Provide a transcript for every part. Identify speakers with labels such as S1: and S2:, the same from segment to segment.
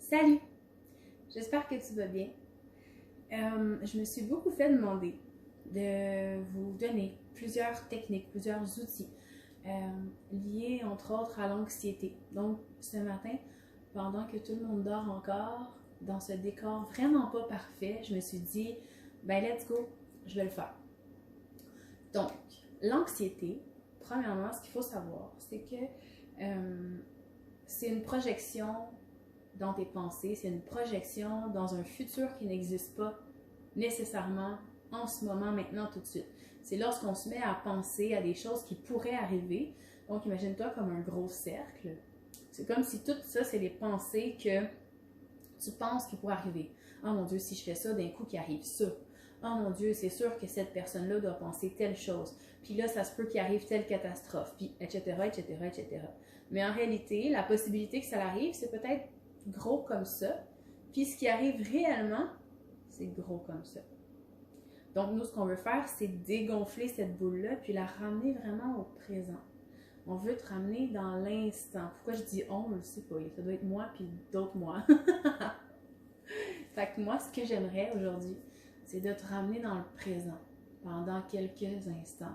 S1: Salut! J'espère que tu vas bien. Je me suis beaucoup fait demander de vous donner plusieurs techniques, plusieurs outils liés entre autres à l'anxiété. Donc ce matin, pendant que tout le monde dort encore, dans ce décor vraiment pas parfait, je me suis dit, ben let's go, je vais le faire. Donc, l'anxiété, premièrement, ce qu'il faut savoir, c'est que c'est une projection dans tes pensées, c'est une projection dans un futur qui n'existe pas nécessairement en ce moment, maintenant, tout de suite. C'est lorsqu'on se met à penser à des choses qui pourraient arriver. Donc, imagine-toi comme un gros cercle. C'est comme si tout ça, c'est les pensées que tu penses qui pourraient arriver. Oh mon Dieu, si je fais ça, d'un coup, qu'il arrive ça. Oh mon Dieu, c'est sûr que cette personne-là doit penser telle chose. Puis là, ça se peut qu'il arrive telle catastrophe, puis etc., etc., etc. Mais en réalité, la possibilité que ça arrive, c'est peut-être gros comme ça. Puis ce qui arrive réellement, c'est gros comme ça. Donc nous, ce qu'on veut faire, c'est dégonfler cette boule-là, puis la ramener vraiment au présent. On veut te ramener dans l'instant. Pourquoi je dis on, je ne sais pas. Ça doit être moi, puis d'autres moi. Fait que moi, ce que j'aimerais aujourd'hui, c'est de te ramener dans le présent pendant quelques instants.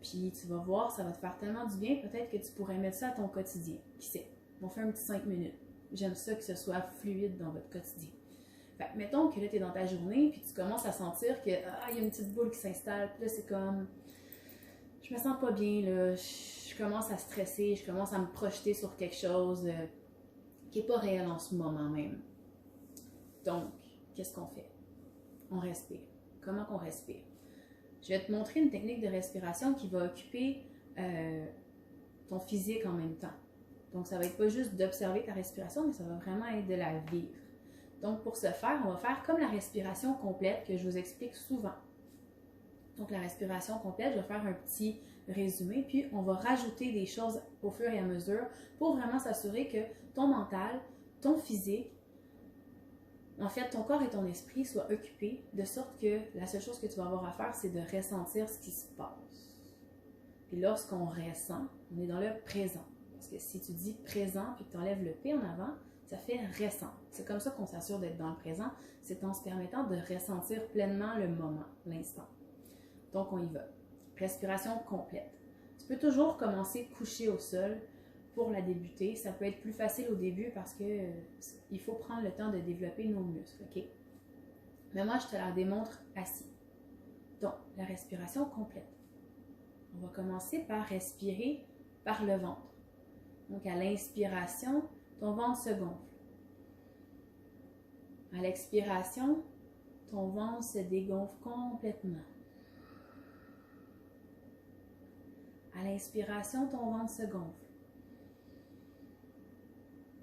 S1: Puis tu vas voir, ça va te faire tellement du bien, peut-être que tu pourrais mettre ça à ton quotidien. Qui sait? On fait un petit 5 minutes. J'aime ça que ce soit fluide dans votre quotidien. Fait que mettons que là, tu es dans ta journée, puis tu commences à sentir que, il y a une petite boule qui s'installe, puis là, c'est comme, je me sens pas bien, là, je commence à stresser, je commence à me projeter sur quelque chose qui est pas réel en ce moment même. Donc, qu'est-ce qu'on fait? On respire. Comment qu'on respire? Je vais te montrer une technique de respiration qui va occuper ton physique en même temps. Donc, ça va être pas juste d'observer ta respiration, mais ça va vraiment être de la vivre. Donc, pour ce faire, on va faire comme la respiration complète que je vous explique souvent. Donc, la respiration complète, je vais faire un petit résumé, puis on va rajouter des choses au fur et à mesure pour vraiment s'assurer que ton mental, ton physique, en fait, ton corps et ton esprit soient occupés de sorte que la seule chose que tu vas avoir à faire, c'est de ressentir ce qui se passe. Puis lorsqu'on ressent, on est dans le présent. Parce que si tu dis présent puis que tu enlèves le P en avant, ça fait ressent. C'est comme ça qu'on s'assure d'être dans le présent. C'est en se permettant de ressentir pleinement le moment, l'instant. Donc, on y va. Respiration complète. Tu peux toujours commencer couché au sol pour la débuter. Ça peut être plus facile au début parce que il faut prendre le temps de développer nos muscles, ok? Mais moi, je te la démontre assis. Donc, la respiration complète. On va commencer par respirer par le ventre. Donc, à l'inspiration, ton ventre se gonfle. À l'expiration, ton ventre se dégonfle complètement. À l'inspiration, ton ventre se gonfle.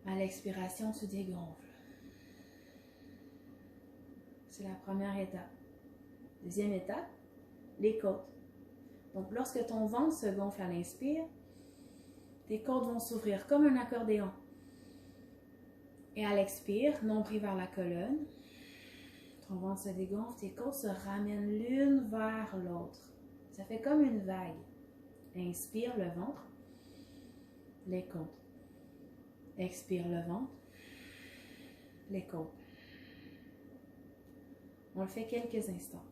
S1: À l'expiration, tu dégonfles. C'est la première étape. Deuxième étape, les côtes. Donc, lorsque ton ventre se gonfle à l'inspire, tes côtes vont s'ouvrir comme un accordéon. Et à l'expire, nombril vers la colonne, ton ventre se dégonfle, tes côtes se ramènent l'une vers l'autre. Ça fait comme une vague. Inspire le ventre, les côtes. Expire le ventre, les côtes. On le fait quelques instants.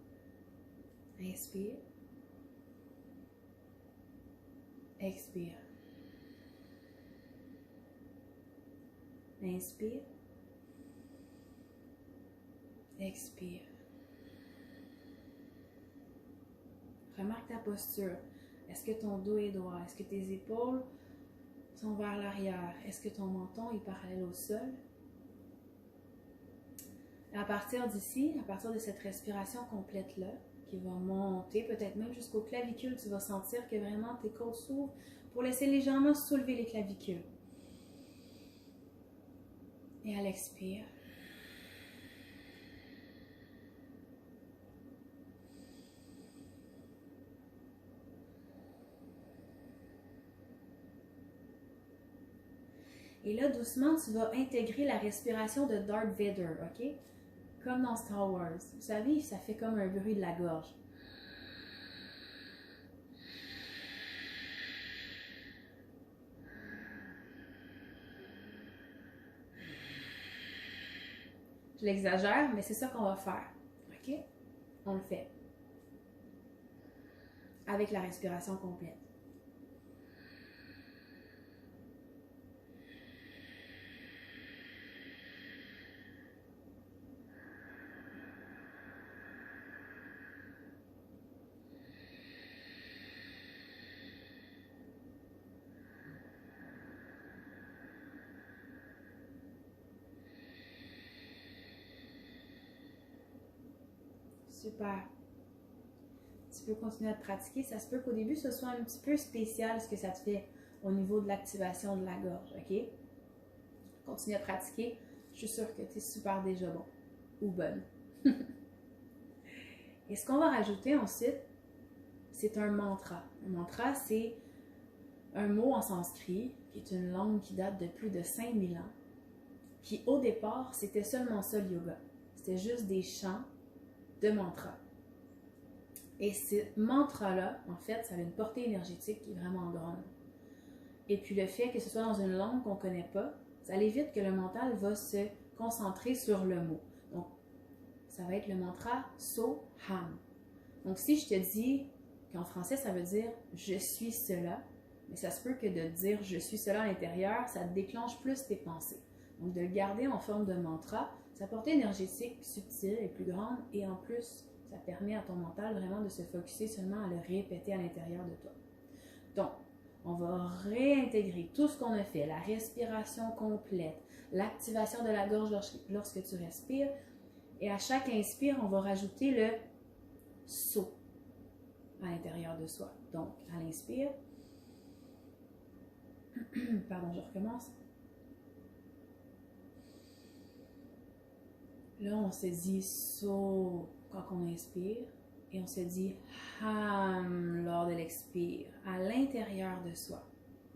S1: Inspire. Expire. Inspire. Expire. Remarque ta posture. Est-ce que ton dos est droit? Est-ce que tes épaules sont vers l'arrière? Est-ce que ton menton est parallèle au sol? Et à partir d'ici, à partir de cette respiration complète-là, qui va monter, peut-être même jusqu'aux clavicules, tu vas sentir que vraiment tes côtes s'ouvrent pour laisser légèrement soulever les clavicules. Et à l'expire, et là, doucement, tu vas intégrer la respiration de Darth Vader, ok? Comme dans Star Wars. Vous savez, ça fait comme un bruit de la gorge. Je l'exagère, mais c'est ça qu'on va faire. OK? On le fait. Avec la respiration complète. Super. Tu peux continuer à te pratiquer. Ça se peut qu'au début, ce soit un petit peu spécial ce que ça te fait au niveau de l'activation de la gorge, OK? Continue à pratiquer. Je suis sûre que tu es super déjà bon ou bonne. Et ce qu'on va rajouter ensuite, c'est un mantra. Un mantra, c'est un mot en sanskrit, qui est une langue qui date de plus de 5000 ans, qui au départ, c'était seulement ça le yoga. C'était juste des chants de mantras. Et ce mantra-là, en fait, ça a une portée énergétique qui est vraiment grande. Et puis le fait que ce soit dans une langue qu'on ne connaît pas, ça évite que le mental va se concentrer sur le mot. Donc, ça va être le mantra Soham. Donc, si je te dis qu'en français, ça veut dire « je suis cela », mais ça se peut que de dire « je suis cela » à l'intérieur, ça déclenche plus tes pensées. Donc, de le garder en forme de mantra, sa portée énergétique subtile est plus grande et en plus, ça permet à ton mental vraiment de se focusser seulement à le répéter à l'intérieur de toi. Donc, on va réintégrer tout ce qu'on a fait, la respiration complète, l'activation de la gorge lorsque tu respires. Et à chaque inspire, on va rajouter le So à l'intérieur de soi. Donc, à l'inspire, pardon, je recommence. Là, on se dit So quand on inspire et on se dit Ham lors de l'expire, à l'intérieur de soi.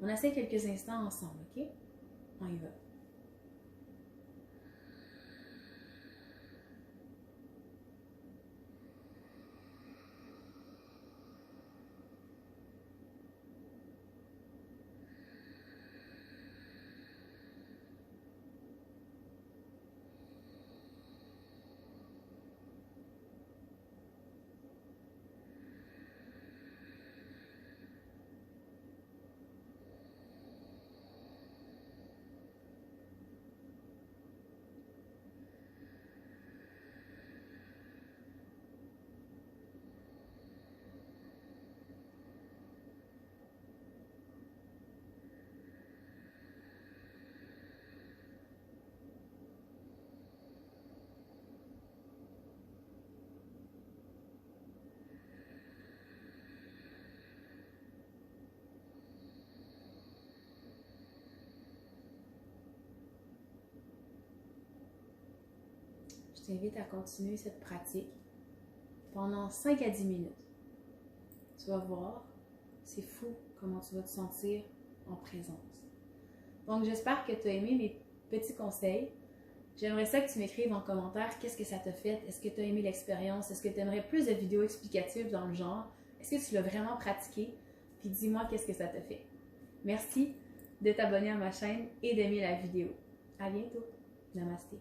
S1: On essaie quelques instants ensemble, OK? On y va. Je t'invite à continuer cette pratique pendant 5 à 10 minutes. Tu vas voir, c'est fou comment tu vas te sentir en présence. Donc, j'espère que tu as aimé mes petits conseils. J'aimerais ça que tu m'écrives en commentaire qu'est-ce que ça t'a fait. Est-ce que tu as aimé l'expérience? Est-ce que tu aimerais plus de vidéos explicatives dans le genre? Est-ce que tu l'as vraiment pratiqué? Puis dis-moi qu'est-ce que ça t'a fait. Merci de t'abonner à ma chaîne et d'aimer la vidéo. À bientôt. Namasté.